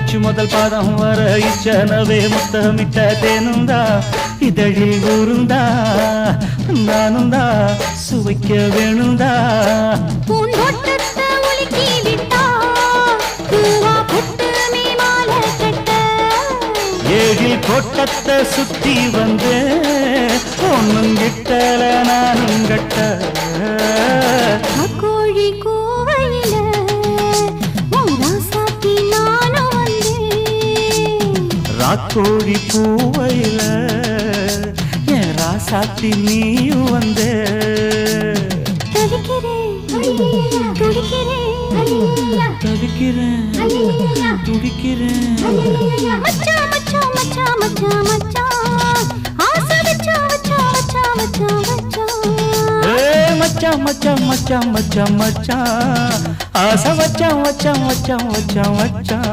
மூச்சு முதல் பாதம் வர இச்சனவே முத்தமிட்ட தேனுந்தா இதழில் ஊருந்தா நானுந்தா சுவைக்க வேணுந்தா ஏழில் கோட்டத்தை சுத்தி வந்து ஒன்னும் கிட்டல நானும் கட்ட கோழி கோவையில ராக்கோழி பூவையில என் ராசாத்தி நீயும் வந்து தவிக்கிறேன் துடிக்கிறேன் மச்சான் மச்சான் மச்சான் மச்சான் மச்சான் ஆசை மச்சான் மச்சான் மச்சான் மச்சான் மச்சான் மச்சான் மச்சான் மச்சான் மச்சான் ஆசை வச்சான் வச்சான் வச்சான் வச்சான் வச்சான்